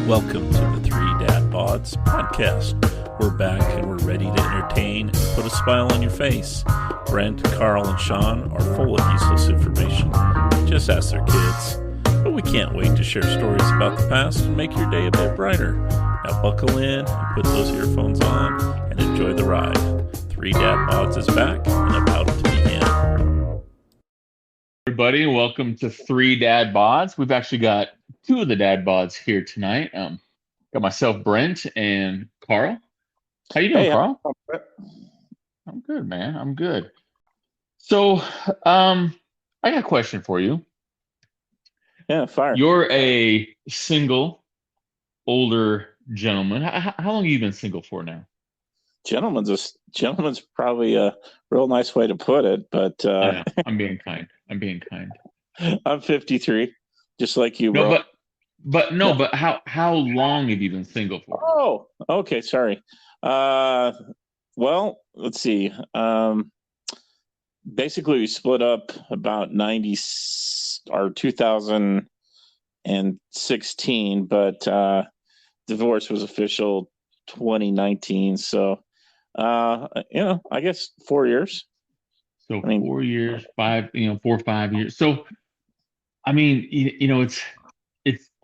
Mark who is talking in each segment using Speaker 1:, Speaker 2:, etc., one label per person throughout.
Speaker 1: Welcome to the Three Dad Bods podcast. We're back and we're ready to entertain and put a smile on your face. Brent, Karl, and Sean are full of useless information. Just ask their kids. But we can't wait to share stories about the past and make your day a bit brighter. Now buckle in and put those earphones on and enjoy the ride. Three Dad Bods is back and about to begin.
Speaker 2: Everybody, welcome to Three Dad Bods. We've actually got two of the Dad Bods here tonight. Got myself, Brent, and Karl. How you doing, Karl? I'm good, man. I'm good. So, I got a question for you.
Speaker 3: Yeah, fire.
Speaker 2: You're a single, older gentleman. How long have you been single for now?
Speaker 3: Gentleman's probably a real nice way to put it, but
Speaker 2: I'm being kind.
Speaker 3: I'm 53, just like you,
Speaker 2: no,
Speaker 3: bro.
Speaker 2: But how long have you been single for?
Speaker 3: Oh, okay, sorry. Well, let's see. Basically, we split up about 2016, but divorce was official 2019. So, I guess 4 years.
Speaker 2: So 4 years, 4 or 5 years. So, I mean,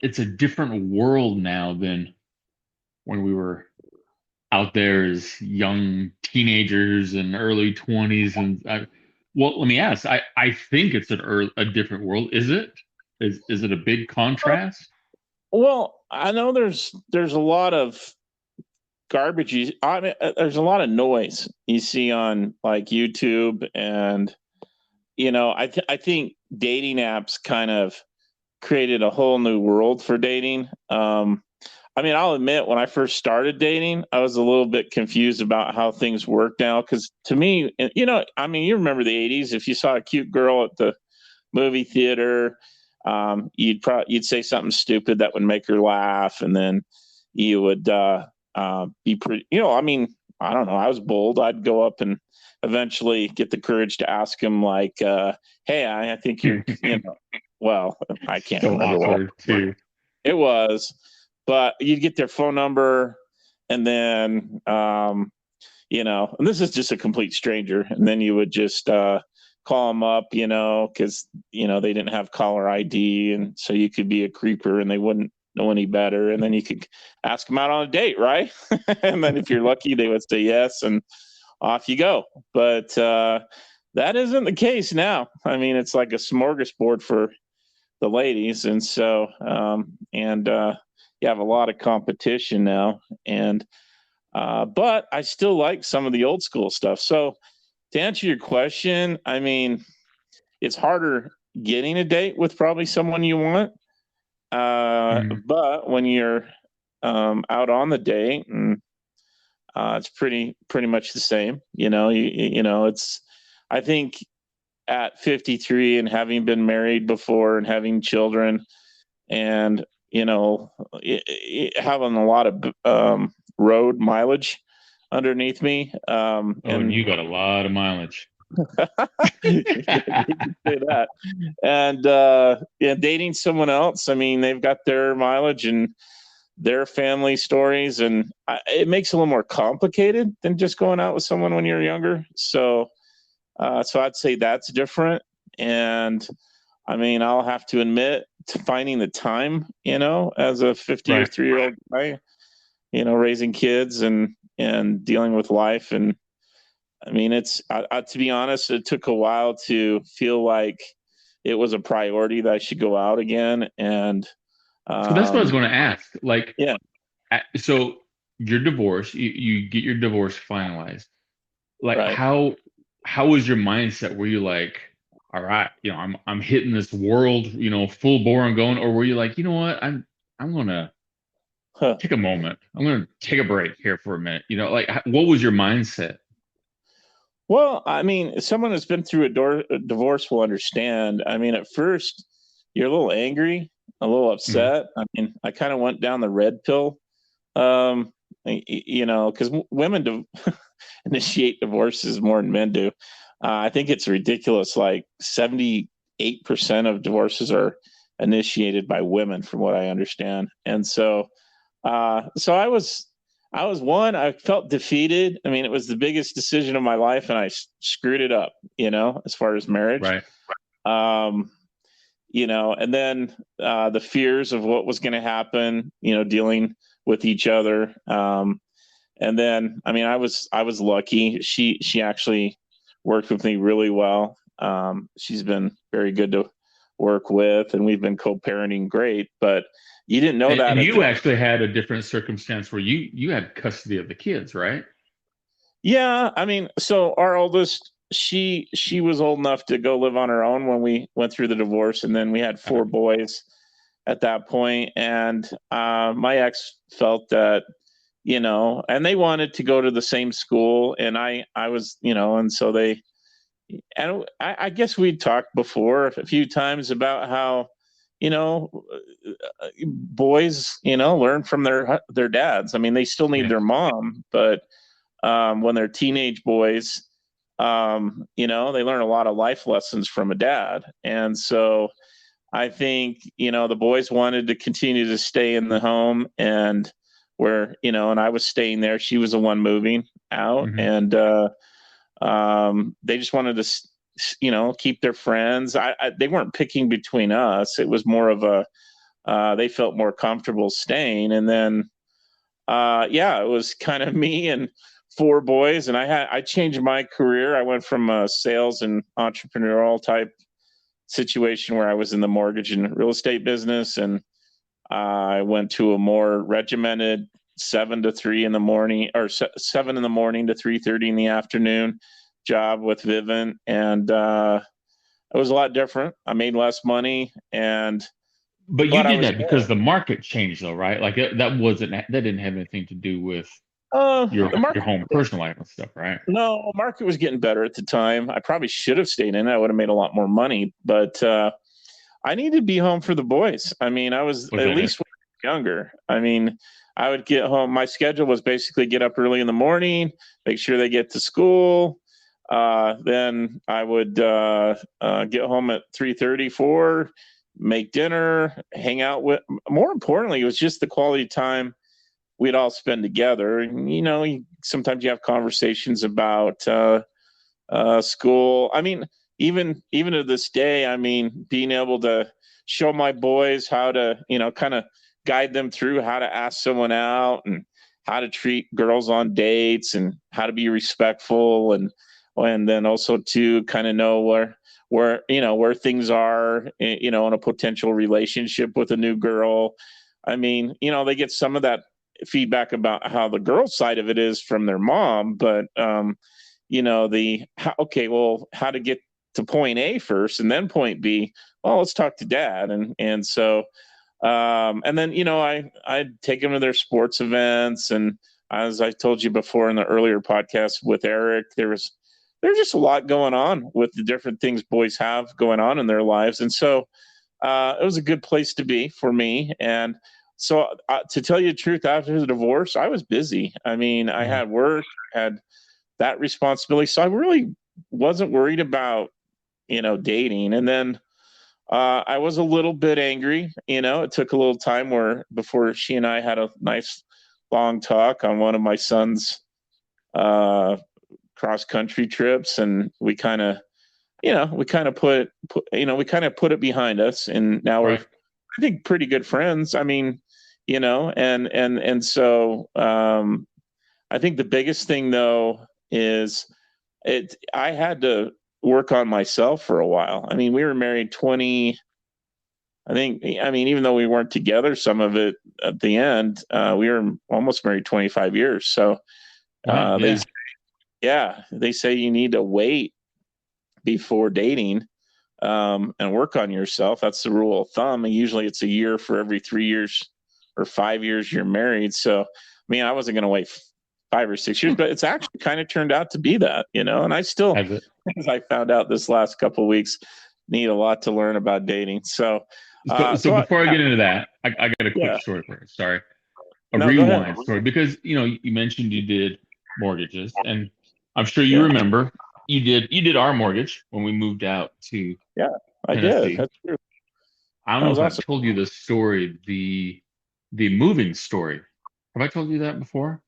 Speaker 2: it's a different world now than when we were out there as young teenagers and early 20s. And well, let me ask. I think it's a different world. Is it? Is it a big contrast?
Speaker 3: Well, I know there's a lot of garbage. I mean, there's a lot of noise you see on like YouTube, and I think dating apps kind of created a whole new world for dating. I mean, I'll admit, when I first started dating, I was a little bit confused about how things work now. Because to me, I mean, you remember the '80s. If you saw a cute girl at the movie theater, you'd say something stupid that would make her laugh, and then you would be pretty. I mean, I don't know. I was bold. I'd go up and eventually get the courage to ask him, like, "Hey, I think you're," Well, I can't
Speaker 2: So
Speaker 3: remember
Speaker 2: awkward too.
Speaker 3: It was, but you'd get their phone number, and then and this is just a complete stranger, and then you would just call them up, because they didn't have caller ID, and so you could be a creeper, and they wouldn't know any better, and then you could ask them out on a date, right? And then if you're lucky, they would say yes, and off you go. But that isn't the case now. I mean, it's like a smorgasbord for the ladies, and so you have a lot of competition now, and but I still like some of the old school stuff. So to answer your question, I mean, it's harder getting a date with probably someone you want, but when you're out on the date, and it's pretty much the same. It's, I think, at 53 and having been married before and having children, and having a lot of road mileage underneath me.
Speaker 2: And you got a lot of mileage.
Speaker 3: You can say that. And dating someone else, I mean, they've got their mileage and their family stories, and it makes it a little more complicated than just going out with someone when you're younger. So I'd say that's different. And I mean, I'll have to admit to finding the time, as a 53-year-old guy, raising kids and dealing with life. And I mean, to be honest, it took a while to feel like it was a priority that I should go out again. And
Speaker 2: so that's what I was going to ask. Like,
Speaker 3: yeah.
Speaker 2: So you're divorced, you get your divorce finalized. Like,
Speaker 3: Right.
Speaker 2: How was your mindset? Were you like, all right, I'm hitting this world, full bore and going, or were you like, you know what, I'm gonna take a moment. I'm gonna take a break here for a minute. Like, what was your mindset?
Speaker 3: Well, I mean, someone that's been through a divorce will understand. I mean, at first, you're a little angry, a little upset. I mean, I kind of went down the red pill, because women initiate divorces more than men do. I think it's ridiculous. Like 78% of divorces are initiated by women, from what I understand. And so So I felt defeated. I mean, it was the biggest decision of my life, and I screwed it up, as far as marriage.
Speaker 2: Right.
Speaker 3: Um, and then the fears of what was going to happen, dealing with each other. And then, I mean, I was lucky. She actually worked with me really well. She's been very good to work with, and we've been co-parenting great. But you didn't know that
Speaker 2: And
Speaker 3: at
Speaker 2: you
Speaker 3: the
Speaker 2: actually had a different circumstance where you had custody of the kids, right?
Speaker 3: Yeah, I mean, so our oldest, she was old enough to go live on her own when we went through the divorce, and then we had
Speaker 2: Uh-huh.
Speaker 3: 4 boys at that point. And my ex felt that, and they wanted to go to the same school, and I was, and so and I guess we'd talked before a few times about how, you know, boys, learn from their dads. I mean, they still need
Speaker 2: Yeah.
Speaker 3: their mom, but when they're teenage boys, they learn a lot of life lessons from a dad. And so I think, the boys wanted to continue to stay in the home, and and I was staying there. She was the one moving out.
Speaker 2: Hmm.
Speaker 3: And they just wanted to, keep their friends. They weren't picking between us. It was more of they felt more comfortable staying. And then, yeah, it was kind of me and 4 boys. And I changed my career. I went from a sales and entrepreneurial type situation where I was in the mortgage and real estate business. And I went to a more regimented 7 to 3 in the morning, or 7 in the morning to 3:30 in the afternoon job with Vivint. And it was a lot different. I made less money,
Speaker 2: But you
Speaker 3: but I
Speaker 2: did
Speaker 3: was
Speaker 2: that because the market changed, though, right? Like that didn't have anything to do with
Speaker 3: the
Speaker 2: your
Speaker 3: market.
Speaker 2: home personal life and stuff, right?
Speaker 3: No, market was getting better at the time. I probably should have stayed in it. I would have made a lot more money, but I needed to be home for the boys. I mean, I was
Speaker 2: Was
Speaker 3: at
Speaker 2: that it?
Speaker 3: least when I was younger. I mean, I would get home. My schedule was basically get up early in the morning, make sure they get to school. Then I would get home at 3:30, 4, make dinner, hang out with. More importantly, it was just the quality time we'd all spend together. And sometimes you have conversations about school. I mean, even to this day, I mean, being able to show my boys how to, kind of guide them through how to ask someone out, and how to treat girls on dates, and how to be respectful, and then also to kind of know where things are, in a potential relationship with a new girl. I mean, they get some of that feedback about how the girl side of it is from their mom, but how to get to point A first, and then point B. Well, let's talk to dad. And so and then I'd take them to their sports events. And as I told you before in the earlier podcast with Eric, there's just a lot going on with the different things boys have going on in their lives. And so it was a good place to be for me. And so to tell you the truth, after the divorce, I was busy. I mean, I
Speaker 2: Yeah.
Speaker 3: had work, had that responsibility. So I really wasn't worried about, dating. And then I was a little bit angry. It took a little time before she and I had a nice long talk on one of my son's uh, cross country trips. And we kind of, put it behind us. And now we're,
Speaker 2: Right.
Speaker 3: I think, pretty good friends. I mean, and so I think the biggest thing though is I had to work on myself for a while. I mean, we were married 20, I mean, even though we weren't together, some of it at the end, we were almost married 25 years. So
Speaker 2: Wow.
Speaker 3: they,
Speaker 2: Yeah.
Speaker 3: yeah, they say you need to wait before dating, and work on yourself. That's the rule of thumb. And usually it's a year for every 3 years or 5 years you're married. So, I mean, I wasn't going to wait 5 or 6 years, but it's actually kind of turned out to be that, and I still,
Speaker 2: Has it?
Speaker 3: as I found out this last couple of weeks, need a lot to learn about dating. So,
Speaker 2: So before I
Speaker 3: yeah,
Speaker 2: get into that, I got a quick
Speaker 3: yeah,
Speaker 2: story for you. Sorry, a
Speaker 3: no, go ahead.
Speaker 2: rewind story, because you mentioned you did mortgages, and I'm sure you
Speaker 3: Yeah,
Speaker 2: remember you did our mortgage when we moved out to
Speaker 3: yeah, I did.
Speaker 2: Tennessee.
Speaker 3: That's true.
Speaker 2: I don't
Speaker 3: That
Speaker 2: know
Speaker 3: was
Speaker 2: if I've
Speaker 3: awesome.
Speaker 2: told you the story, the moving story Have I told you that before?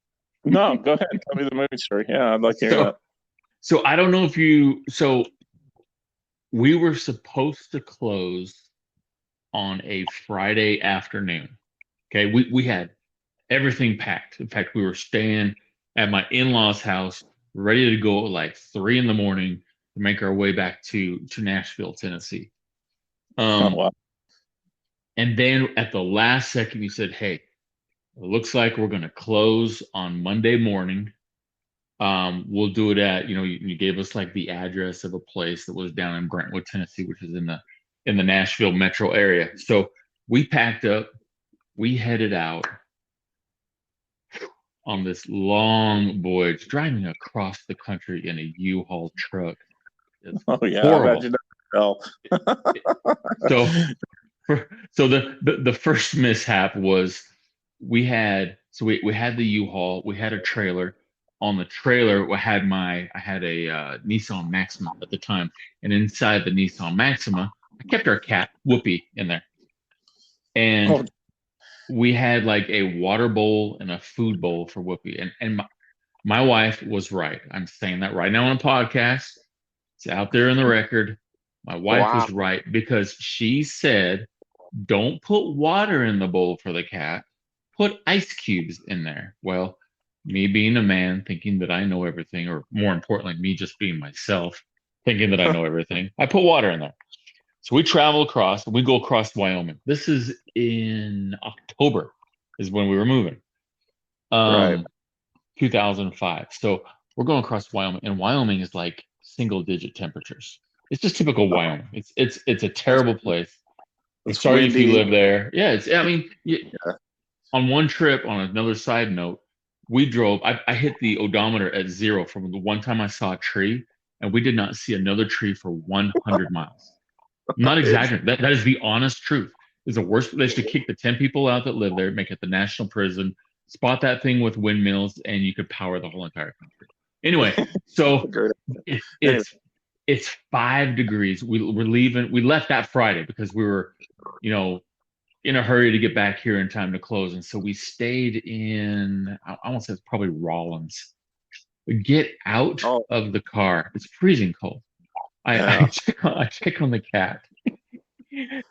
Speaker 3: No, go ahead. Tell me the movie story. Yeah, I'd like to hear that.
Speaker 2: So I don't know if you. So we were supposed to close on a Friday afternoon. Okay, we had everything packed. In fact, we were staying at my in-laws' house, ready to go at like 3 in the morning to make our way back to Nashville, Tennessee.
Speaker 3: Oh, wow.
Speaker 2: And then at the last second, you said, "Hey, it looks like we're going to close on Monday morning. We'll do it at, you gave us like the address of a place that was down in Brentwood, Tennessee, which is in the Nashville metro area. So we packed up, we headed out on this long voyage, driving across the country in a U-Haul truck. It's
Speaker 3: Oh, yeah.
Speaker 2: horrible.
Speaker 3: I imagine that.
Speaker 2: So, so the first mishap was we had the U-Haul, we had a trailer. On the trailer, I had a Nissan Maxima at the time, and inside the Nissan Maxima, I kept our cat Whoopi in there, and we had like a water bowl and a food bowl for Whoopi, and my wife was right. I'm saying that right now on a podcast. It's out there in the record. My wife was right because she said, "Don't put water in the bowl for the cat. Put ice cubes in there." Well, me being a man thinking that I know everything, or more importantly, me just being myself thinking that I know everything, I put water in there. So we travel across, we go across Wyoming. This is in October, is when we were moving.
Speaker 3: Right.
Speaker 2: 2005. So we're going across Wyoming, and Wyoming is like single digit temperatures. It's just typical Wyoming. It's a terrible place. I'm
Speaker 3: It's
Speaker 2: sorry if you
Speaker 3: windy.
Speaker 2: live there. Yeah, on one trip, on another side note, we drove. I hit the odometer at 0 from the one time I saw a tree, and we did not see another tree for 100 miles. I'm not exaggerating. That is the honest truth. It's the worst. They should kick the 10 people out that live there, make it the national prison, spot that thing with windmills, and you could power the whole entire country. Anyway, so it's 5 degrees. We're leaving. We left that Friday because we were, in a hurry to get back here in time to close. And so we stayed in, I want to say it's probably Rollins. We get out of the car. It's freezing cold. I check on the cat.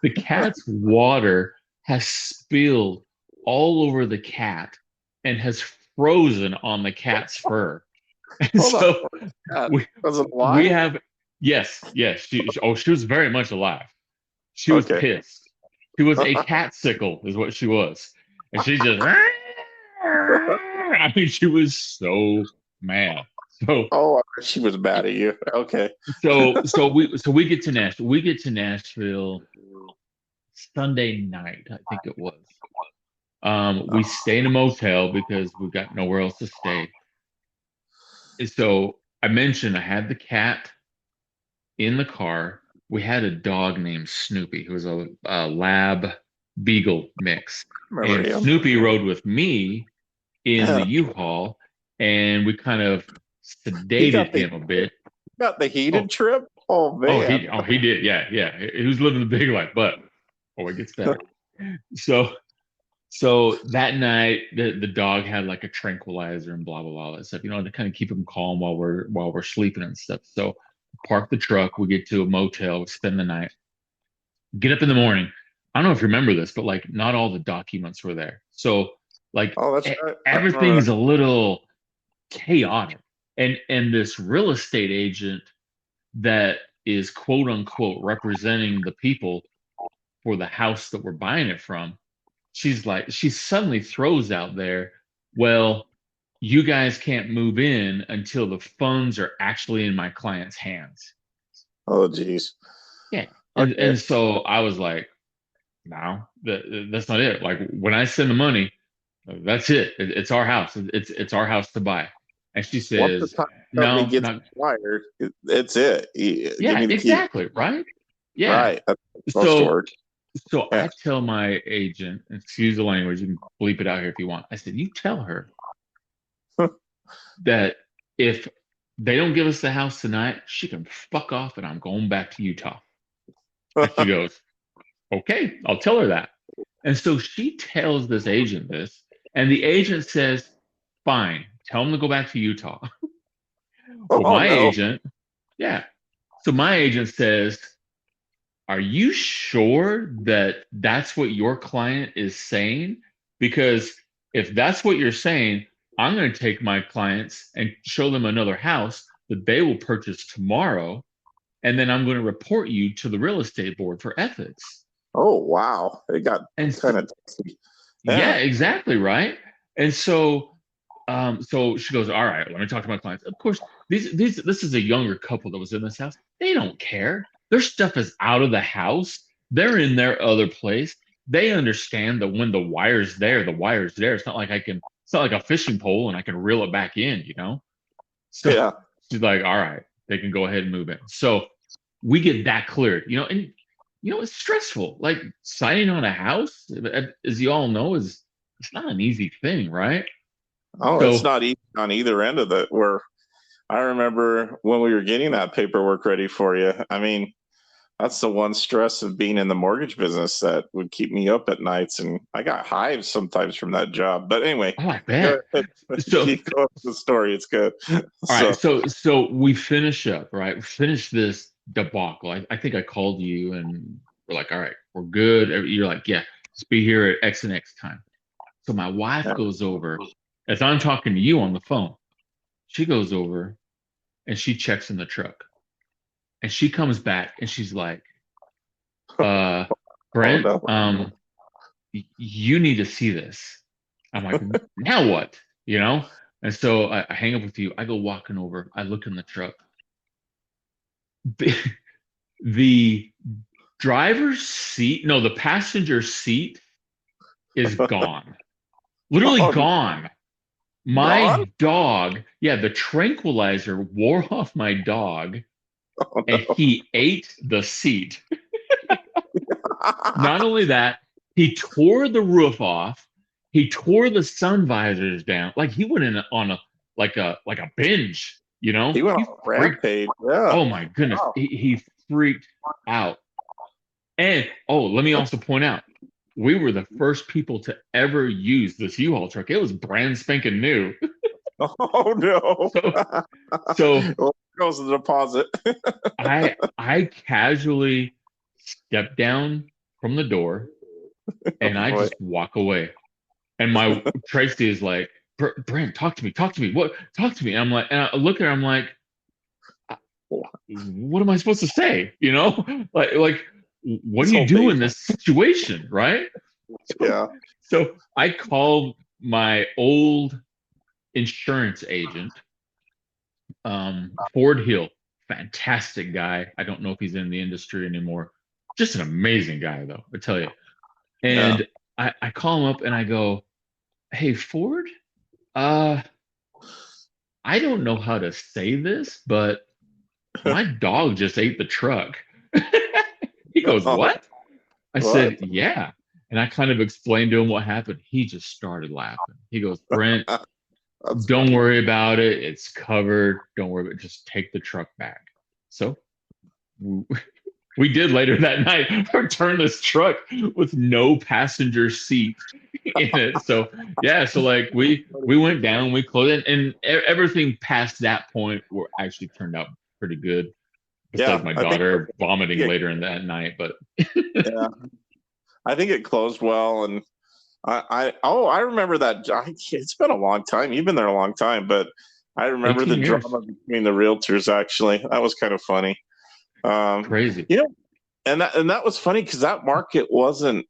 Speaker 2: The cat's water has spilled all over the cat and has frozen on the cat's fur. And so we have, yes. She was very much alive. She was pissed. She was a cat sickle, is what she was. And she just, I mean, she was so mad. So,
Speaker 3: she was mad at you. Okay.
Speaker 2: So we get to Nashville. We get to Nashville Sunday night, I think it was. We stay in a motel because we've got nowhere else to stay. And so I mentioned I had the cat in the car. We had a dog named Snoopy, who was a lab beagle mix. And Snoopy rode with me in the U-Haul, and we kind of sedated him a bit.
Speaker 3: Got the heated trip? Oh, man.
Speaker 2: He did. Yeah. He was living the big life, but it gets better. So that night, the dog had like a tranquilizer and blah blah blah that stuff, to kind of keep him calm while we're sleeping and stuff. So park the truck, we get to a motel, we spend the night, get up in the morning. I don't know if you remember this, but like not all the documents were there. So like everything's a little chaotic. And this real estate agent that is quote unquote representing the people for the house that we're buying it from, she suddenly throws out there, well, you guys can't move in until the funds are actually in my client's hands.
Speaker 3: Oh, geez.
Speaker 2: Yeah. And so I was like, no, that's not it. Like when I send the money, that's it. It's our house. It's our house to buy. And she says, no,
Speaker 3: wired, it's it.
Speaker 2: Yeah, exactly. Right. Yeah.
Speaker 3: Right.
Speaker 2: So I tell my agent, excuse the language, you can bleep it out here if you want. I said, you tell her that if they don't give us the house tonight, she can fuck off and I'm going back to Utah. And she goes, okay, I'll tell her that. And so she tells this agent this, And the agent says, fine, tell him to go back to Utah. Well,
Speaker 3: Oh
Speaker 2: my
Speaker 3: no.
Speaker 2: agent, yeah. So my agent says, are you sure that that's what your client is saying? Because if that's what you're saying, I'm going to take my clients and show them another house that they will purchase tomorrow. And then I'm going to report you to the real estate board for ethics.
Speaker 3: Oh wow. It got
Speaker 2: And
Speaker 3: kind
Speaker 2: so,
Speaker 3: of
Speaker 2: yeah,
Speaker 3: yeah.
Speaker 2: exactly right. And so she goes, all right, let me talk to my clients. Of course, this is a younger couple that was in this house. They don't care. Their stuff is out of the house. They're in their other place. They understand that when the wire's there, the wire's there. It's not like a fishing pole and I can reel it back in, you know? So
Speaker 3: Yeah.
Speaker 2: she's like, all right, they can go ahead and move in. So we get that cleared, and it's stressful. Like signing on a house, as you all know, it's not an easy thing, right?
Speaker 3: Oh, it's
Speaker 2: So
Speaker 3: not easy on either end of it. Where I remember when we were getting that paperwork ready for you. I mean, that's the one stress of being in the mortgage business that would keep me up at nights, and I got hives sometimes from that job. But anyway,
Speaker 2: oh, I
Speaker 3: go
Speaker 2: bet.
Speaker 3: ahead.
Speaker 2: So
Speaker 3: Keep going with the story. It's good.
Speaker 2: all right,
Speaker 3: So
Speaker 2: so we finish up, right? We finish this debacle. I think I called you and we're like, all right, we're good. You're like, yeah, just be here at X and X time. So my wife
Speaker 3: yeah.
Speaker 2: goes over as I'm talking to you on the phone. She goes over and she checks in the truck. And she comes back and she's like, uh,
Speaker 3: Oh
Speaker 2: Brent,
Speaker 3: no.
Speaker 2: you need to see this. I'm like, now what? And so I hang up with you. I go walking over. I look in the truck. The, the driver's seat, no, the passenger seat is gone. Literally
Speaker 3: Oh,
Speaker 2: gone.
Speaker 3: gone.
Speaker 2: My dog, yeah, the tranquilizer wore off my dog
Speaker 3: Oh,
Speaker 2: and he ate the seat. Not only that, he tore the roof off. He tore the sun visors down. Like he went in on a binge.
Speaker 3: he went
Speaker 2: He
Speaker 3: on a
Speaker 2: freaked.
Speaker 3: rampage. Yeah.
Speaker 2: Oh my goodness,
Speaker 3: Wow.
Speaker 2: he freaked out. And let me also point out, we were the first people to ever use this U-Haul truck. It was brand spanking new.
Speaker 3: Oh no.
Speaker 2: So so
Speaker 3: Well, there goes the deposit.
Speaker 2: I casually step down from the door and I
Speaker 3: Boy.
Speaker 2: just walk away. And my Tracy is like, Brent, talk to me, talk to me. What? Talk to me. And I'm like, and I look at her, I'm like, what am I supposed to say? Like, what do
Speaker 3: This
Speaker 2: you
Speaker 3: whole
Speaker 2: do
Speaker 3: thing.
Speaker 2: in this situation, right? So,
Speaker 3: Yeah.
Speaker 2: so I called my old insurance agent, Ford Hill, fantastic guy. I don't know if he's in the industry anymore. Just an amazing guy, though, I tell you.
Speaker 3: Yeah.
Speaker 2: And I call him up and I go, hey, Ford, uh, I don't know how to say this, but my dog just ate the truck. He goes,
Speaker 3: Oh,
Speaker 2: what? I
Speaker 3: what?
Speaker 2: said, yeah. And I kind of explained to him what happened. He just started laughing. He goes, Brent,
Speaker 3: That's
Speaker 2: don't
Speaker 3: funny.
Speaker 2: worry about it. It's covered. Don't worry about it. Just take the truck back. So we did later that night return this truck with no passenger seat in it. So yeah, so like we went down, we closed it, and everything past that point were actually turned out pretty good. Besides
Speaker 3: Yeah,
Speaker 2: my
Speaker 3: I think
Speaker 2: daughter vomiting
Speaker 3: it,
Speaker 2: later in that night, but
Speaker 3: yeah, I think it closed well, and I remember that. It's been a long time. You've been there a long time, but I remember the
Speaker 2: 18 years,
Speaker 3: drama between the realtors. Actually, that was kind of funny. Um,
Speaker 2: crazy.
Speaker 3: you know, and that was funny because that market wasn't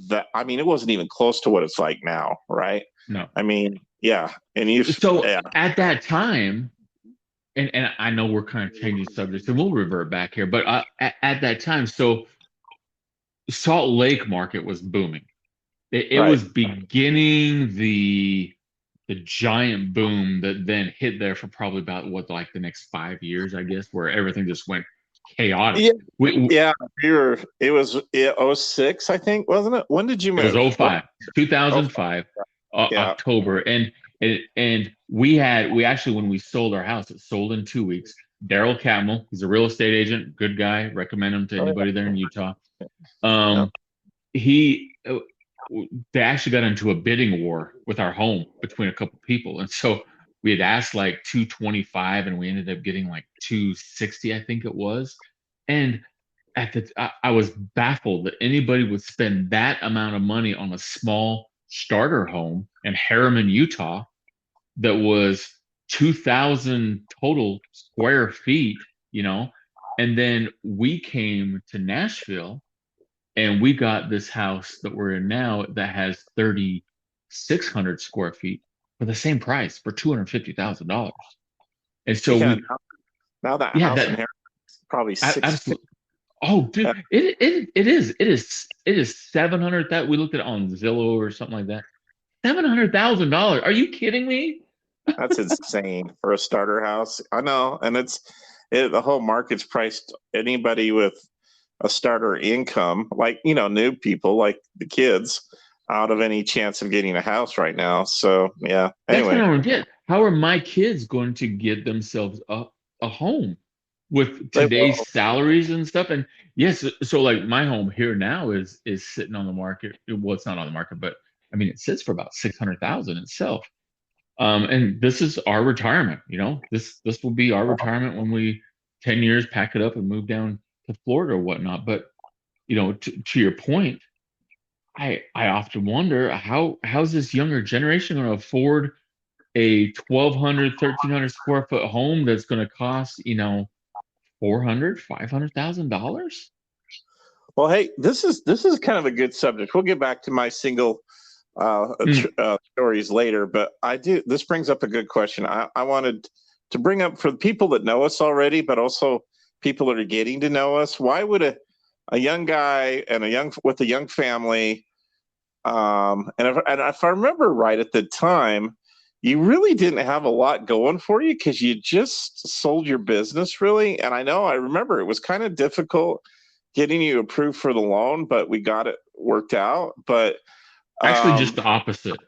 Speaker 3: that. I mean, it wasn't even close to what it's like now, right?
Speaker 2: No,
Speaker 3: I mean, yeah, and you've
Speaker 2: so
Speaker 3: yeah,
Speaker 2: at that time, and I know we're kind of changing subjects, and we'll revert back here, but at that time, so Salt Lake market was booming. It
Speaker 3: right,
Speaker 2: was beginning the giant boom that then hit there for probably about what like the next 5 years, I guess, where everything just went chaotic.
Speaker 3: yeah,
Speaker 2: We
Speaker 3: yeah. It was 06, I think, wasn't it? When did you
Speaker 2: It was
Speaker 3: move? What?
Speaker 2: '05,
Speaker 3: Oh,
Speaker 2: 2005,
Speaker 3: yeah.
Speaker 2: October, and we actually when we sold our house, it sold in 2 weeks. Daryl Catmull, he's a real estate agent, good guy. Recommend him to
Speaker 3: Oh,
Speaker 2: anybody there in Utah.
Speaker 3: yeah.
Speaker 2: He they actually got into a bidding war with our home between a couple people, and so we had asked like 225, and we ended up getting like 260, I think it was. And I was baffled that anybody would spend that amount of money on a small starter home in Harriman, Utah, that was 2,000 total square feet, and then we came to Nashville and we got this house that we're in now that has 3,600 square feet for the same price, for $250,000. And so
Speaker 3: Yeah, now that
Speaker 2: yeah,
Speaker 3: house in here is probably
Speaker 2: absolutely. Oh, dude, it is 700. That we looked at it on Zillow or something like that. $700,000. Are you kidding me?
Speaker 3: That's insane for a starter house. I know, and the whole market's priced anybody with a starter income, like new people, like the kids, out of any chance of getting a house right now. So yeah.
Speaker 2: That's what I
Speaker 3: Anyway,
Speaker 2: don't get. How are my kids going to get themselves a home with
Speaker 3: they
Speaker 2: today's
Speaker 3: will.
Speaker 2: salaries and stuff? And yes, so like my home here now is sitting on the market. Well, it's not on the market, but I mean it sits for about 600,000 itself. And this is our retirement. This will be our retirement when we 10 years pack it up and move down to Florida or whatnot. But to your point, I often wonder how's this younger generation going to afford a 1,200, 1,300 square foot home that's going to cost, $400,000, $500,000?
Speaker 3: Well, hey, this is kind of a good subject. We'll get back to my single stories later, but this brings up a good question. I wanted to bring up for the people that know us already, but also people that are getting to know us. Why would a young guy and with a young family, and if I remember right at the time, you really didn't have a lot going for you because you just sold your business, really. And I remember it was kind of difficult getting you approved for the loan, but we got it worked out. But
Speaker 2: Actually, just the opposite.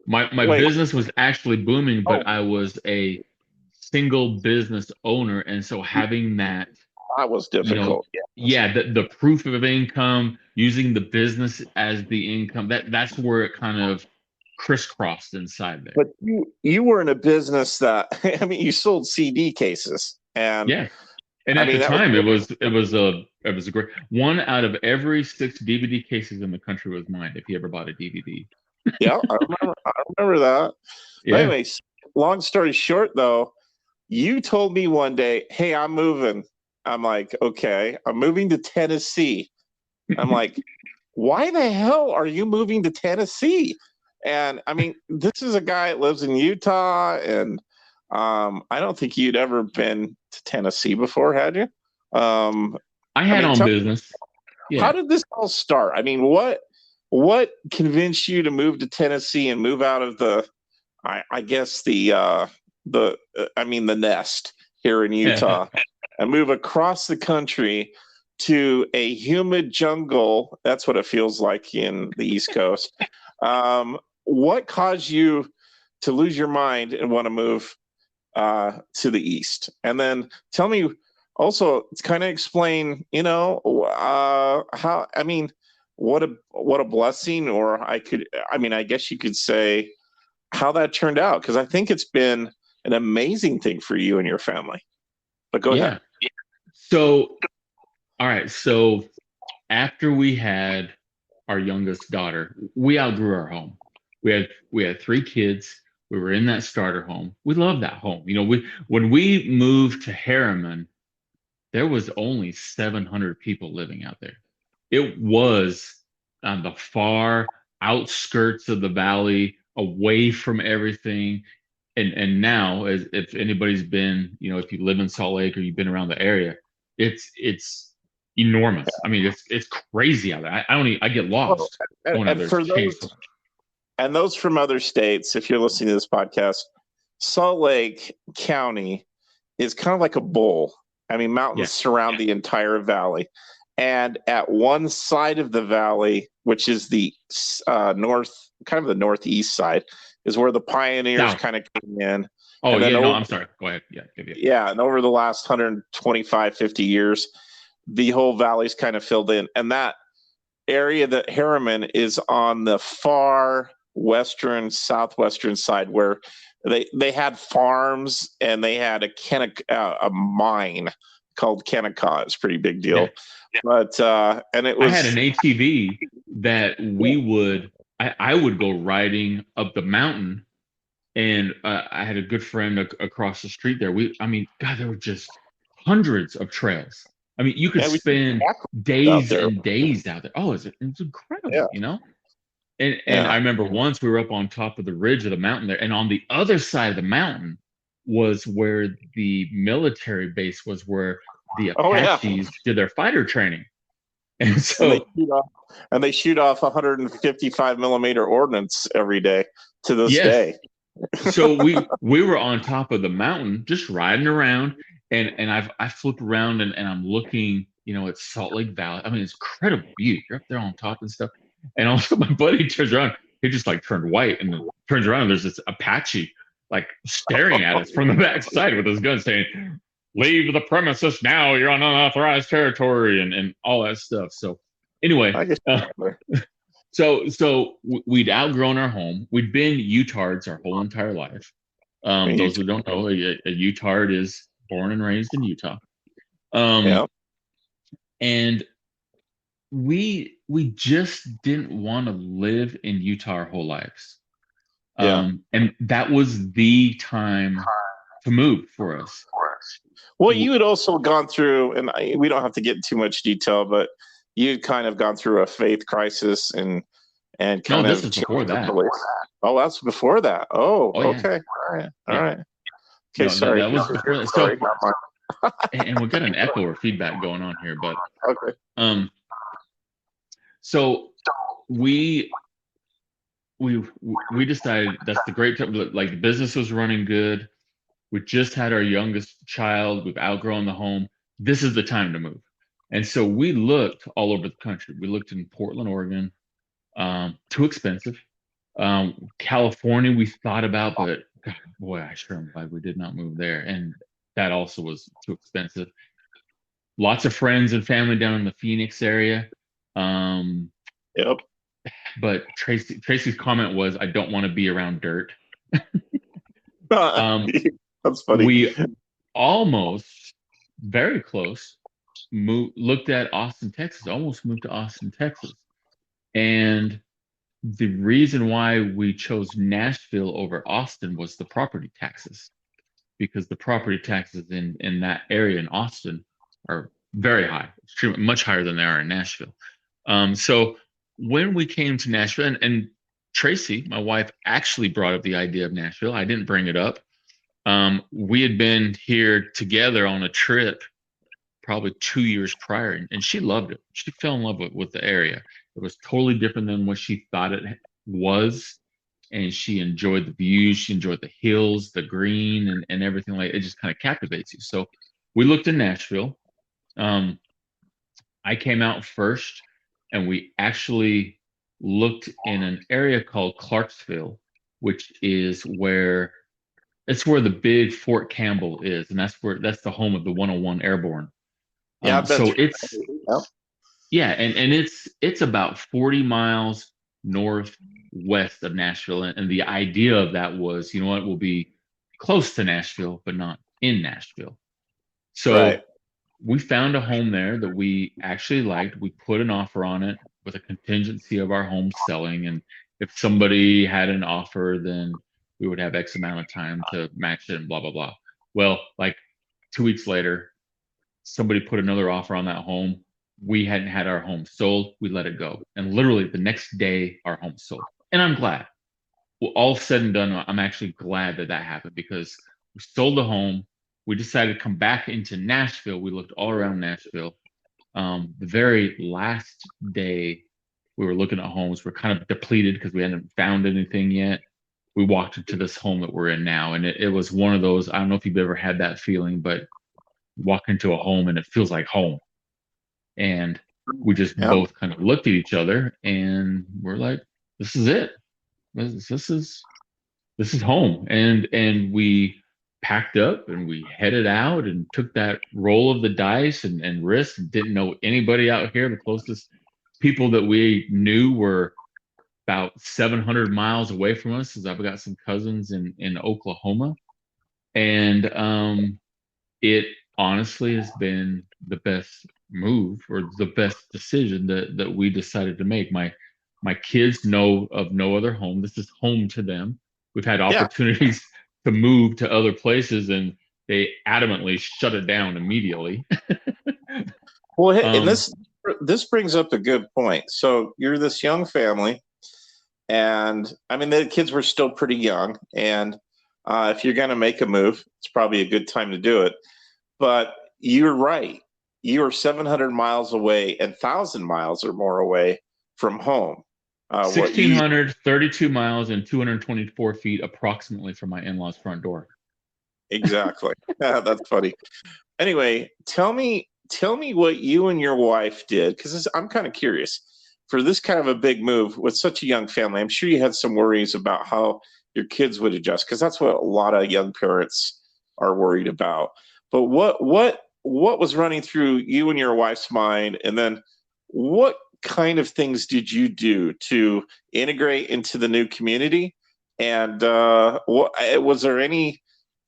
Speaker 2: My
Speaker 3: wait,
Speaker 2: business was actually booming,
Speaker 3: oh,
Speaker 2: but I was a single business owner, and so having that,
Speaker 3: that was
Speaker 2: you know,
Speaker 3: difficult.
Speaker 2: yeah, the proof of income, using the business as the income, that's where it kind of crisscrossed inside there.
Speaker 3: But you were in a business that I mean, you sold CD cases, and
Speaker 2: Yeah. And
Speaker 3: I
Speaker 2: at the
Speaker 3: mean that was
Speaker 2: time, it was a great one out of every 6 DVD cases in the country was mine. If you ever bought a DVD,
Speaker 3: yeah, I remember that. But
Speaker 2: yeah,
Speaker 3: anyways, long story short, though, you told me one day, "Hey, I'm moving." I'm like, "Okay, I'm moving to Tennessee." I'm like, "Why the hell are you moving to Tennessee?" And I mean, this is a guy that lives in Utah, and I don't think you'd ever been to Tennessee before, had you?
Speaker 2: I
Speaker 3: I
Speaker 2: had
Speaker 3: mean,
Speaker 2: on business.
Speaker 3: how
Speaker 2: Yeah,
Speaker 3: did this all start? I mean, what convinced you to move to Tennessee and move out of I guess the nest here in Utah and move across the country to a humid jungle? That's what it feels like in the East Coast. What caused you to lose your mind and want to move to the East? And then tell me also, kind of explain, how, I mean, what a blessing, or I guess you could say how that turned out, because I think it's been an amazing thing for you and your family. But go ahead.
Speaker 2: yeah. So, all right. So after we had our youngest daughter, we outgrew our home. We had 3 kids. We were in that starter home. We loved that home. When we moved to Harriman, there was only 700 people living out there. It was on the far outskirts of the valley, away from everything. And now, as if anybody's been, if you live in Salt Lake or you've been around the area, it's enormous. I mean, it's crazy out there. I get
Speaker 3: Well,
Speaker 2: lost going out
Speaker 3: and
Speaker 2: there. It's
Speaker 3: for
Speaker 2: changed
Speaker 3: those
Speaker 2: so much.
Speaker 3: and those from other states, if you're listening to this podcast, Salt Lake County is kind of like a bowl. I mean,
Speaker 2: Yeah.
Speaker 3: mountains surround the entire valley. And at one side of the valley, which is the north, kind of the northeast side, is where the pioneers
Speaker 2: South.
Speaker 3: kind of came in.
Speaker 2: Oh,
Speaker 3: And then
Speaker 2: yeah. No, I'm sorry. Go ahead. Yeah.
Speaker 3: yeah, and over the last 125, 50 years, the whole valley's kind of filled in. And that area that Harriman is on the far western, southwestern side where they had farms and they had a mine called Kennecott. It's a pretty big deal.
Speaker 2: Yeah.
Speaker 3: But and it
Speaker 2: I
Speaker 3: was
Speaker 2: had an ATV that I would go riding up the mountain, and I had a good friend across the street there. I mean, God, there were just hundreds of trails. I mean, you could spend days and days out there. Oh, it's incredible, you know? And I remember once we were up on top of the ridge of the mountain there, and on the other side of the mountain was where the military base was, where the Apaches did their fighter training. And so
Speaker 3: they shoot off 155 millimeter ordnance every day to this day.
Speaker 2: So we were on top of the mountain just riding around, and I flipped around and I'm looking, you know, at Salt Lake Valley. I mean, it's incredible view. You're up there on top and stuff. And also my buddy turns around, he just like turned white and turns around and there's this Apache like staring at us from the backside with his gun saying, "Leave the premises now, you're on unauthorized territory," and all that stuff. So anyway, so we'd outgrown our home. We'd been Utards our whole entire life. Those who don't know, a Utard is born and raised in Utah. And we just didn't want to live in Utah our whole lives. And that was the time to move for us.
Speaker 3: Well, you had also gone through, and we don't have to get in too much detail, but you'd kind of gone through a faith crisis and kind
Speaker 2: of. This is before that.
Speaker 3: Oh, that's before that. Oh okay.
Speaker 2: Yeah.
Speaker 3: All right. Okay, sorry.
Speaker 2: That was before that. So, and we've got an echo or feedback going on here, but
Speaker 3: okay.
Speaker 2: So we decided that's the great time. Like the business was running good. We just had our youngest child. We've outgrown the home. This is the time to move. And so we looked all over the country. We looked in Portland, Oregon. Too expensive. California we thought about, but God, boy, I sure am glad we did not move there. And that also was too expensive. Lots of friends and family down in the Phoenix area. But Tracy's comment was, "I don't want to be around dirt."
Speaker 3: That's funny.
Speaker 2: We almost, very close, looked at Austin, Texas. Almost moved to Austin, Texas. And the reason why we chose Nashville over Austin was the property taxes, because the property taxes in that area in Austin are very high, extremely much higher than they are in Nashville. So when we came to Nashville, and Tracy, my wife, actually brought up the idea of Nashville. I didn't bring it up. We had been here together on a trip probably 2 years prior, and she loved it. She fell in love with the area. It was totally different than what she thought it was, and she enjoyed the views. She enjoyed the hills, the green, and everything. Like it just kind of captivates you. So we looked in Nashville. I came out first, and we actually looked in an area called Clarksville, which is where the big Fort Campbell is, and that's the home of the 101 Airborne. So it's and it's about 40 miles northwest of Nashville, and the idea of that was, you know what, we'll be close to Nashville, but not in Nashville. So we found a home there that we actually liked. We put an offer on it with a contingency of our home selling, and if somebody had an offer, then we would have X amount of time to match it and blah, blah, blah. Well, like 2 weeks later, somebody put another offer on that home. We hadn't had our home sold. We let it go. And literally the next day, our home sold. And I'm glad. Well, all said and done, I'm actually glad that happened, because we sold the home. We decided to come back into Nashville. We looked all around Nashville. The very last day we were looking at homes, we're kind of depleted because we hadn't found anything yet. We walked into this home that we're in now, and it was one of those, I don't know if you've ever had that feeling, but you walk into a home and it feels like home. And we just both kind of looked at each other and we're like, this is it. This is home. And we packed up and we headed out and took that roll of the dice and risk, and didn't know anybody out here. The closest people that we knew were about 700 miles away from us, as I've got some cousins in Oklahoma. And it honestly has been the best move or the best decision that we decided to make. My kids know of no other home. This is home to them. We've had
Speaker 4: Yeah.
Speaker 2: opportunities to move to other places, and they adamantly shut it down immediately.
Speaker 4: Well, and this brings up a good point. So you're this young family, and I mean the kids were still pretty young, and if you're going to make a move, it's probably a good time to do it. But you're right. You are 700 miles away and 1,000 miles or more away from home.
Speaker 2: 1,632 miles and 224 feet approximately from my in-laws' front door.
Speaker 4: Exactly. That's funny. Anyway, tell me what you and your wife did, because I'm kind of curious. For this kind of a big move with such a young family, I'm sure you had some worries about how your kids would adjust, because that's what a lot of young parents are worried about. But what was running through you and your wife's mind, and then what kind of things did you do to integrate into the new community? And was there anything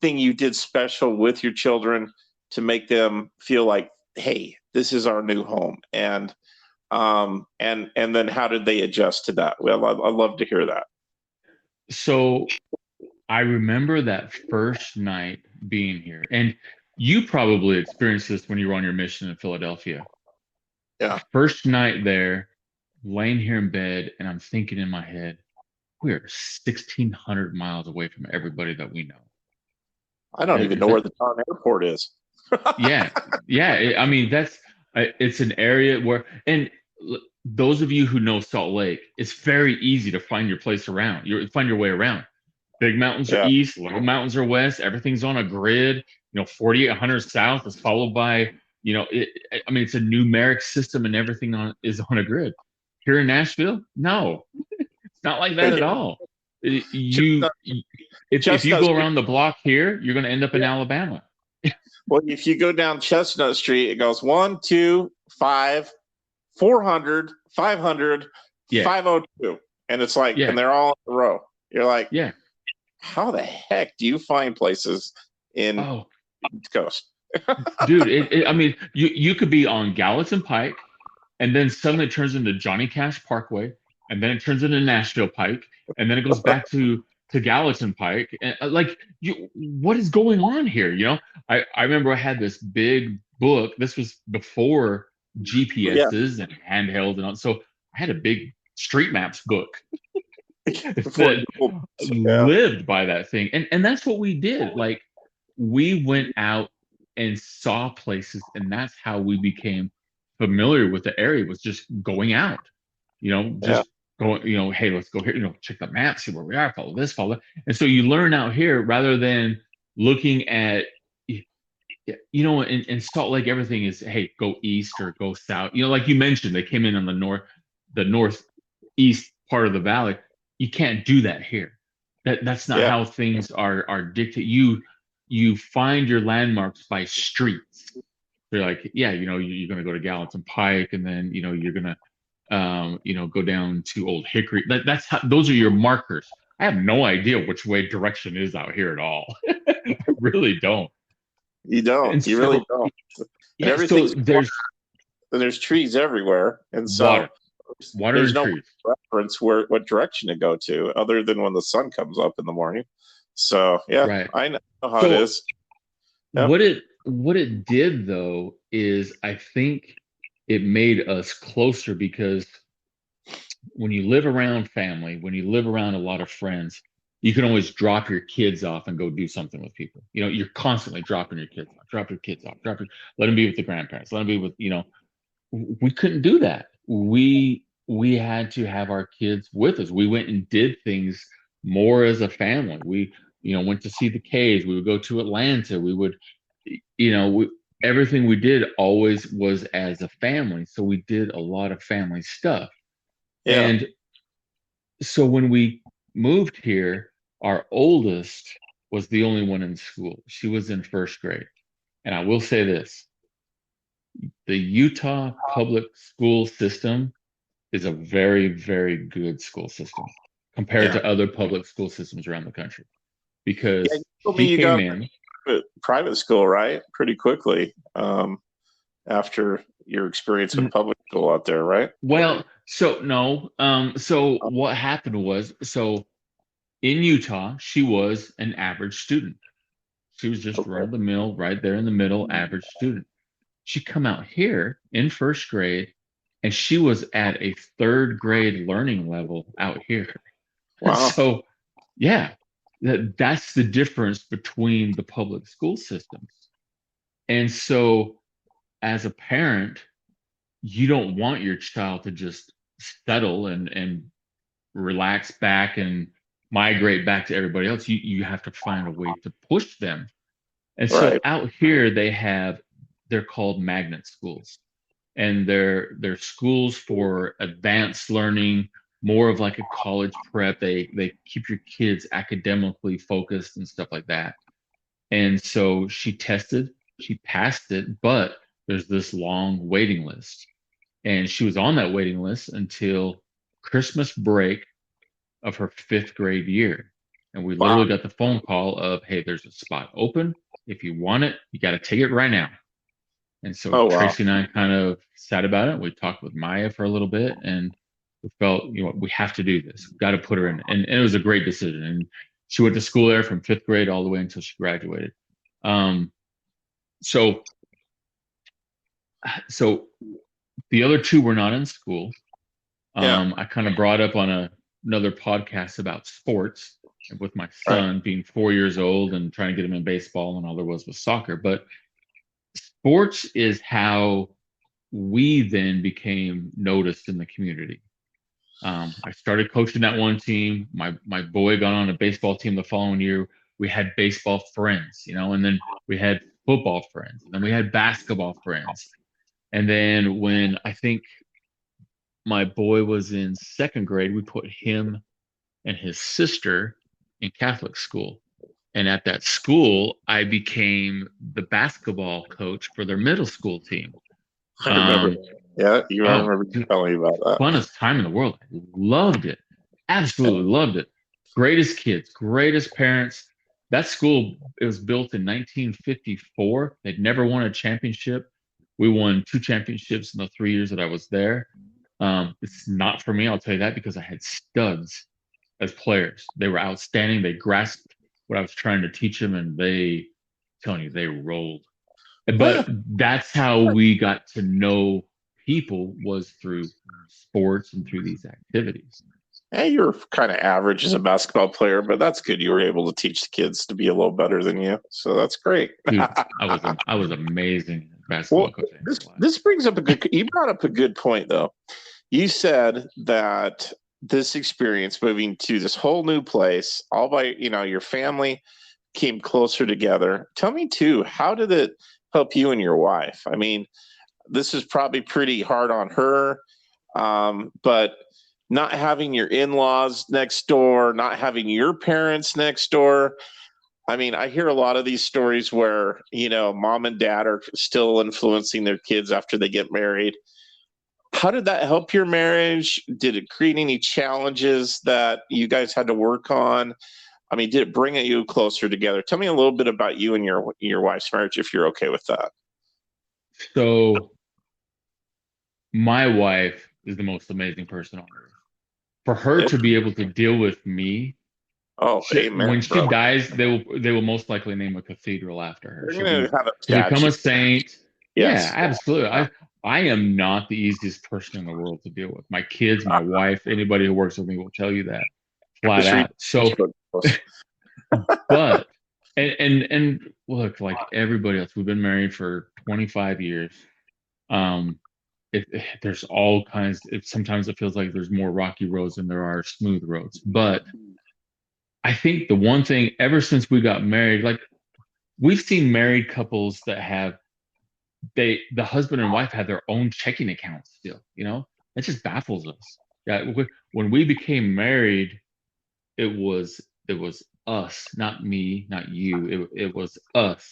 Speaker 4: you did special with your children to make them feel like, hey, this is our new home? And then how did they adjust to that? Well, I'd love to hear that.
Speaker 2: So I remember that first night being here, and you probably experienced this when you were on your mission in Philadelphia.
Speaker 4: Yeah.
Speaker 2: First night there, laying here in bed, and I'm thinking in my head, we are 1,600 miles away from everybody that we know.
Speaker 4: I don't even know where the town airport is.
Speaker 2: Yeah. I mean, it's an area where, and those of you who know Salt Lake, it's very easy to find your place around. You find your way around. Big mountains are east, little mountains are west. Everything's on a grid. 4,800 south is followed by, I mean, it's a numeric system, and everything is on a grid. Here in Nashville, no, it's not like that at all. If you go around the block here, you're going to end up in Alabama.
Speaker 4: Well, if you go down Chestnut Street, it goes 1, 2, 5, 400, 500, 502, and it's like, and they're all in a row. You're like, how the heck do you find places in the East Coast?
Speaker 2: Dude, I mean, you could be on Gallatin Pike, and then suddenly it turns into Johnny Cash Parkway, and then it turns into Nashville Pike, and then it goes back to Gallatin Pike. And what is going on here? I remember I had this big book. This was before GPSs and handheld and all. So I had a big street maps book that lived by that thing. And that's what we did. Like, we went out and saw places, and that's how we became familiar with the area, was just going out, going, hey, let's go here, check the map, see where we are, follow this, follow that. And so you learn out here rather than looking at, in Salt Lake, everything is, hey, go east or go south. Like you mentioned, they came in on the northeast part of the valley. You can't do that here. That's not how things are dictated. You find your landmarks by streets. They're like, you're going to go to Gallatin Pike, and then, you're going to, go down to Old Hickory. Those are your markers. I have no idea which way direction is out here at all. I really don't.
Speaker 4: You don't. You really don't. And everything's there's trees everywhere, and so
Speaker 2: water
Speaker 4: there's
Speaker 2: and
Speaker 4: no
Speaker 2: trees.
Speaker 4: reference what direction to go to, other than when the sun comes up in the morning. So I know how it is. Yep.
Speaker 2: What it did, though, is I think it made us closer, because when you live around family, when you live around a lot of friends, you can always drop your kids off and go do something with people. You're constantly dropping your kids off, let them be with the grandparents, let them be with, we couldn't do that. We had to have our kids with us. We went and did things more as a family. We, went to see the caves. We would go to Atlanta. We would, everything we did always was as a family. So we did a lot of family stuff. Yeah. And so when we moved here, our oldest was the only one in school. She was in first grade. And I will say this, the Utah public school system is a very, very good school system compared
Speaker 4: Yeah.
Speaker 2: to other public school systems around the country.
Speaker 4: Yeah,
Speaker 2: Because
Speaker 4: you told me
Speaker 2: she
Speaker 4: you
Speaker 2: came
Speaker 4: got
Speaker 2: in,
Speaker 4: private school, right? Pretty quickly after your experience in public school out there, right?
Speaker 2: well, so no, so what happened was, so in Utah, she was an average student. She was just run
Speaker 4: Okay.
Speaker 2: of the mill, right there in the middle, average student. She come out here in first grade, and she was at a third grade learning level out here.
Speaker 4: Wow.
Speaker 2: So, yeah, that's the difference between the public school systems. And so, as a parent, you don't want your child to just settle and relax back and migrate back to everybody else. You have to find a way to push them. And so
Speaker 4: Right.
Speaker 2: out here they're called magnet schools. And they're schools for advanced learning, more of like a college prep. They keep your kids academically focused and stuff like that. And so she tested, she passed it, but there's this long waiting list. And she was on that waiting list until Christmas break of her fifth grade year. And we
Speaker 4: Wow.
Speaker 2: literally got the phone call of, hey, there's a spot open. If you want it, you got to take it right now. And so
Speaker 4: Oh, wow.
Speaker 2: Tracy and I kind of sat about it. We talked with Maya for a little bit, and we felt, we have to do this. We've got to put her in. And it was a great decision. And she went to school there from fifth grade all the way until she graduated. Um, so, so the other two were not in school.
Speaker 4: Yeah.
Speaker 2: I kind of brought up on another podcast about sports with my son being 4 years old and trying to get him in baseball, and all there was soccer. But sports is how we then became noticed in the community. I started coaching that one team. My boy got on a baseball team the following year. We had baseball friends, and then we had football friends, and then we had basketball friends. And then when I think my boy was in second grade, we put him and his sister in Catholic school. And at that school, I became the basketball coach for their middle school team.
Speaker 4: I remember. Yeah, I
Speaker 2: Oh,
Speaker 4: remember you telling me about that.
Speaker 2: funnest time in the world. I loved it. Absolutely loved it. Greatest kids, greatest parents. That school, it was built in 1954. They'd never won a championship. We won 2 championships in the 3 years that I was there. It's not for me, I'll tell you that, because I had studs as players. They were outstanding. They grasped what I was trying to teach them, and telling you, they rolled. But that's how we got to know people, was through sports and through these activities.
Speaker 4: Hey, you're kind of average as a basketball player, but that's good. You were able to teach the kids to be a little better than you, so that's great.
Speaker 2: Dude, I was amazing at basketball coaching.
Speaker 4: This brings up you brought up a good point, though. You said that this experience moving to this whole new place, all by your family came closer together. Tell me too, how did it help you and your wife? I mean, this is probably pretty hard on her, but not having your in-laws next door, not having your parents next door. I mean, I hear a lot of these stories where, mom and dad are still influencing their kids after they get married. How did that help your marriage? Did it create any challenges that you guys had to work on? I mean, did it bring you closer together? Tell me a little bit about you and your wife's marriage, if you're okay with that.
Speaker 2: So my wife is the most amazing person on earth. For her to be able to deal with me,
Speaker 4: amen,
Speaker 2: when she dies, they will most likely name a cathedral after her.
Speaker 4: She'll
Speaker 2: become a saint.
Speaker 4: Yes.
Speaker 2: Yeah, absolutely. I am not the easiest person in the world to deal with. My kids, my wife, anybody who works with me will tell you that flat out. So, but and look, like everybody else, we've been married for 25 years. There's all kinds. Sometimes it feels like there's more rocky roads than there are smooth roads. But I think the one thing, ever since we got married, like we've seen married couples that have the husband and wife have their own checking accounts still. That just baffles us. Yeah, when we became married, it was us, not me, not you. It was us.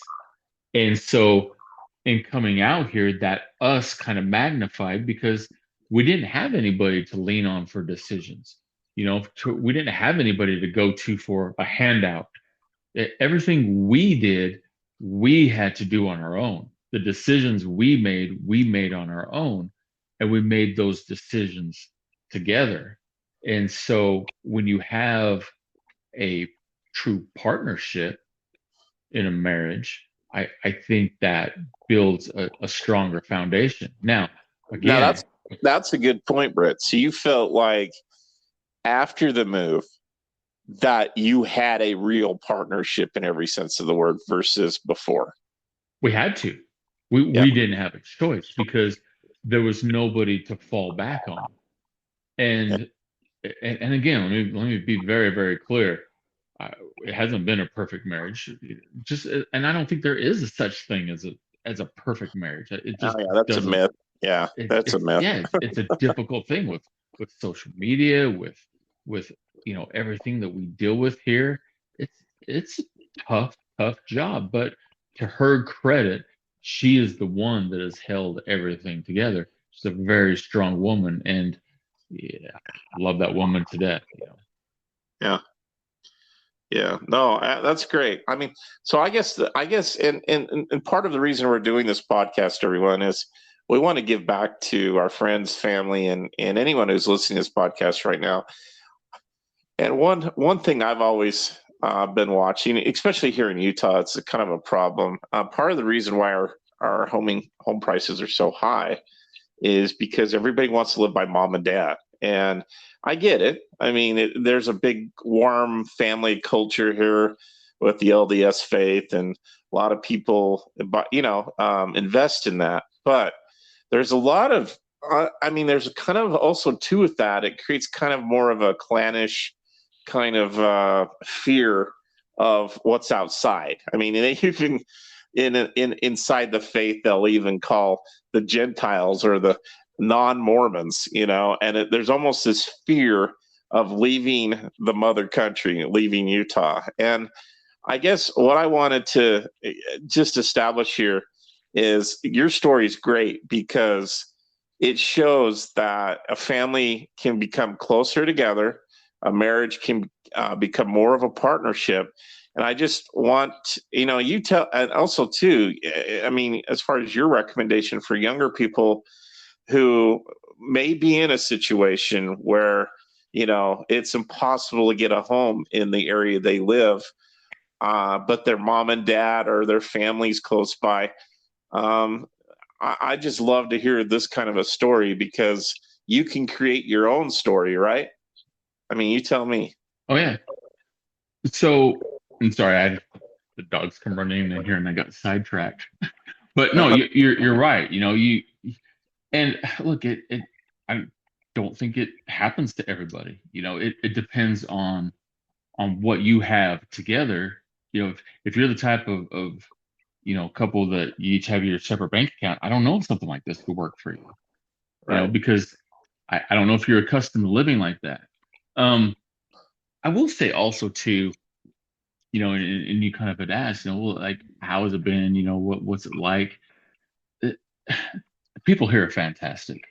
Speaker 2: And so in coming out here, that us kind of magnified, because we didn't have anybody to lean on for decisions. We didn't have anybody to go to for a handout. Everything we did, we had to do on our own. The decisions we made on our own, and we made those decisions together. And so when you have a true partnership in a marriage, I think that builds a stronger foundation. Now, again,
Speaker 4: that's a good point, Brett. So you felt like after the move that you had a real partnership in every sense of the word versus before.
Speaker 2: We had to. We didn't have a choice because there was nobody to fall back on. And again, let me be very, very clear. It hasn't been a perfect marriage. And I don't think there is a such thing as a perfect marriage. It just
Speaker 4: that's a myth. Yeah, that's a myth.
Speaker 2: Yeah, it's a difficult thing with social media, with everything that we deal with here. It's a tough job, but to her credit, she is the one that has held everything together. She's a very strong woman, and yeah, I love that woman to death.
Speaker 4: Yeah, no, that's great. I mean, so I guess, and part of the reason we're doing this podcast, everyone, is we want to give back to our friends, family, and anyone who's listening to this podcast right now. And one thing I've always been watching, especially here in Utah, it's a kind of a problem. Part of the reason why our home prices are so high is because everybody wants to live by mom and dad. And I get it. I mean, there's a big warm family culture here with the LDS faith, and a lot of people, invest in that. But there's a lot of, there's kind of also too with that. It creates kind of more of a clannish kind of fear of what's outside. I mean, they even inside the faith, they'll even call the Gentiles or the non-Mormons, and there's almost this fear of leaving the mother country, leaving Utah. And I guess what I wanted to just establish here is your story is great because it shows that a family can become closer together, a marriage can become more of a partnership. And I just want, you tell, and also too, I mean, as far as your recommendation for younger people who may be in a situation where, it's impossible to get a home in the area they live, but their mom and dad or their family's close by. I just love to hear this kind of a story because you can create your own story, right? I mean, you tell me.
Speaker 2: Oh, yeah. So, I'm sorry, I had the dogs come running in here and I got sidetracked. But no, you're right. And look, I don't think it happens to everybody. It depends on what you have together. If you're the type of couple that you each have your separate bank account, I don't know if something like this could work for you.
Speaker 4: Right.
Speaker 2: Because I don't know if you're accustomed to living like that. I will say also too, and you kind of had asked, like, how has it been? What's it like? People here are fantastic.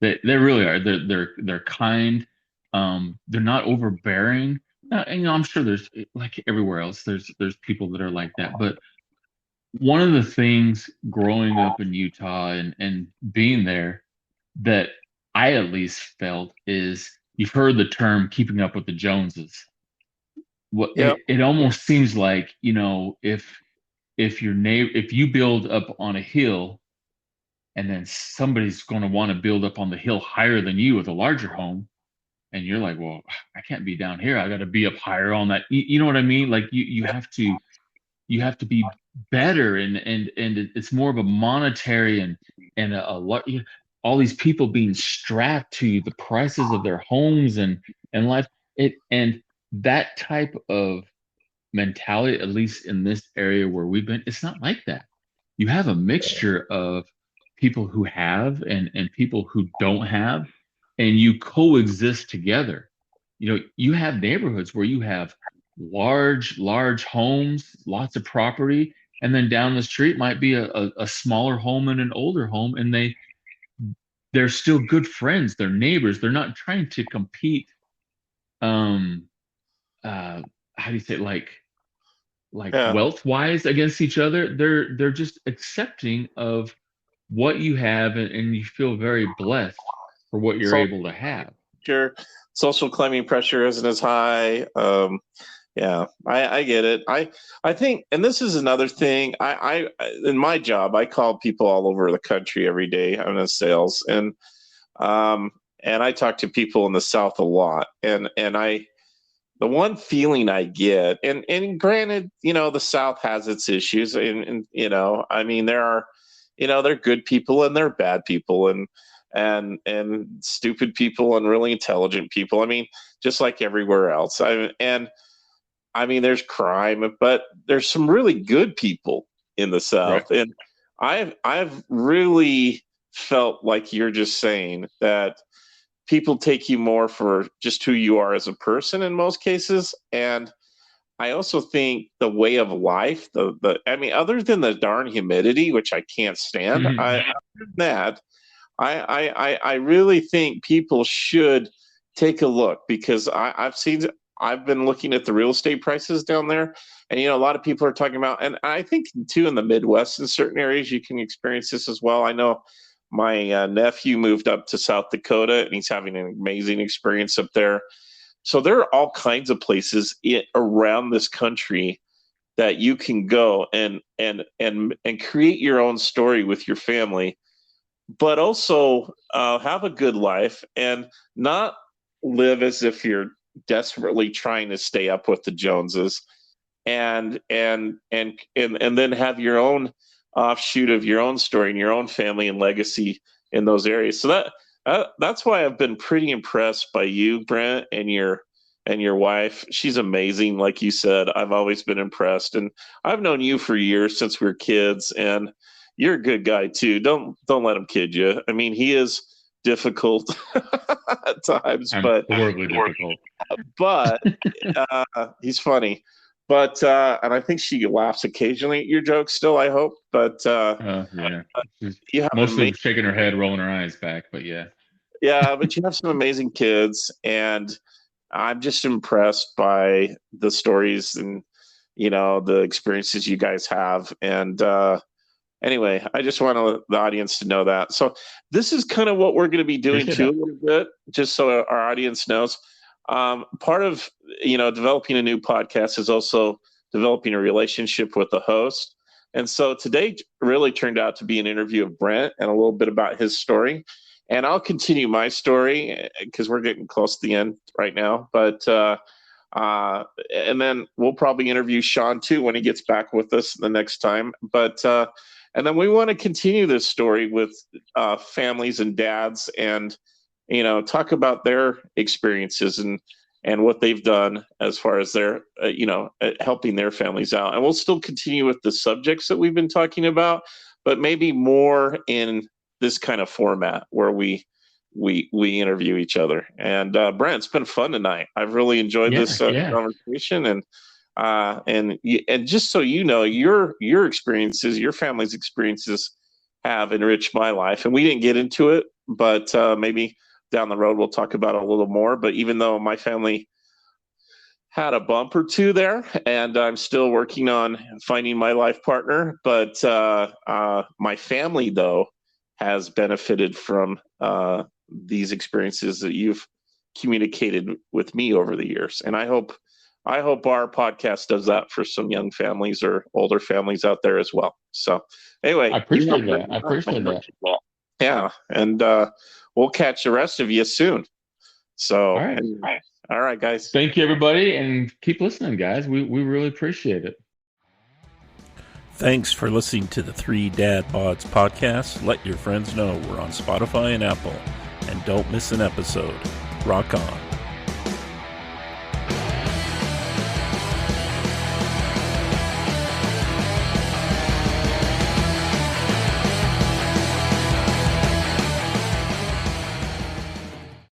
Speaker 2: They really are. They're kind. They're not overbearing. And I'm sure there's, like everywhere else, there's people that are like that. But one of the things growing up in Utah and being there that I at least felt is, you've heard the term keeping up with the Joneses. It almost seems like, if you build up on a hill, and then somebody's going to want to build up on the hill higher than you with a larger home, and you're like, well, I can't be down here. I got to be up higher on that. You know what I mean? Like you have to be better, and it's more of a monetary and all these people being strapped to the prices of their homes and life. And that type of mentality, at least in this area where we've been, it's not like that. You have a mixture of people who have and people who don't have, and you coexist together. You have neighborhoods where you have large homes, lots of property, and then down the street might be a smaller home and an older home, and they're still good friends. They're neighbors. They're not trying to compete. How do you say it? Like
Speaker 4: Yeah.
Speaker 2: wealth wise against each other. They're just accepting of what you have, and you feel very blessed for what you're
Speaker 4: So
Speaker 2: able to have.
Speaker 4: sure, social claiming pressure isn't as high. Yeah, I get it. I think, and this is another thing. In my job, I call people all over the country every day. I'm in sales, and I talk to people in the South a lot. And the one feeling I get, and granted, the South has its issues, and I mean, there are, there are good people and there are bad people, and stupid people and really intelligent people. I mean, just like everywhere else. I mean, there's crime, but there's some really good people in the
Speaker 2: Right.
Speaker 4: South, and I've really felt like you're just saying that people take you more for just who you are as a person in most cases, and I also think the way of life, I mean, other than the darn humidity, which I can't stand, other than that, I really think people should take a look, because I've been looking at the real estate prices down there, and a lot of people are talking about, and I think too in the Midwest in certain areas you can experience this as well. I know my nephew moved up to South Dakota, and he's having an amazing experience up there. So there are all kinds of places around this country that you can go and create your own story with your family, but also have a good life and not live as if you're desperately trying to stay up with the Joneses, and then have your own offshoot of your own story and your own family and legacy in those areas. So that's why I've been pretty impressed by you, Brent, and your wife. She's amazing. Like you said, I've always been impressed, and I've known you for years, since we were kids, and you're a good guy too. Don't let him kid you. I mean, he is difficult at times,
Speaker 2: I'm
Speaker 4: but
Speaker 2: horribly difficult.
Speaker 4: but he's funny. But and I think she laughs occasionally at your jokes still, I hope. But
Speaker 2: Yeah. She's
Speaker 4: you have
Speaker 2: mostly shaking her head, rolling her eyes back, but yeah.
Speaker 4: yeah, but you have some amazing kids, and I'm just impressed by the stories and the experiences you guys have. And anyway, I just want the audience to know that. So this is kind of what we're going to be doing
Speaker 2: Appreciate
Speaker 4: too,
Speaker 2: that.
Speaker 4: a little bit, just so our audience knows. Part of developing a new podcast is also developing a relationship with the host. And so today really turned out to be an interview of Brent and a little bit about his story. And I'll continue my story because we're getting close to the end right now. But and then we'll probably interview Sean too when he gets back with us the next time. But and then we want to continue this story with families and dads, and talk about their experiences and what they've done as far as their helping their families out. And we'll still continue with the subjects that we've been talking about, but maybe more in this kind of format where we interview each other. And Brent, it's been fun tonight. I've really enjoyed this conversation, and just so you know, your experiences, your family's experiences have enriched my life. And we didn't get into it, but maybe down the road we'll talk about it a little more. But even though my family had a bump or two there, and I'm still working on finding my life partner, but my family though has benefited from these experiences that you've communicated with me over the years. And I hope our podcast does that for some young families or older families out there as well. So anyway,
Speaker 2: I appreciate that.
Speaker 4: Yeah. And we'll catch the rest of you soon. So, all right, guys.
Speaker 2: Thank you, everybody. And keep listening, guys. We really appreciate it.
Speaker 1: Thanks for listening to the Three Dad Bods podcast. Let your friends know we're on Spotify and Apple. And don't miss an episode. Rock on.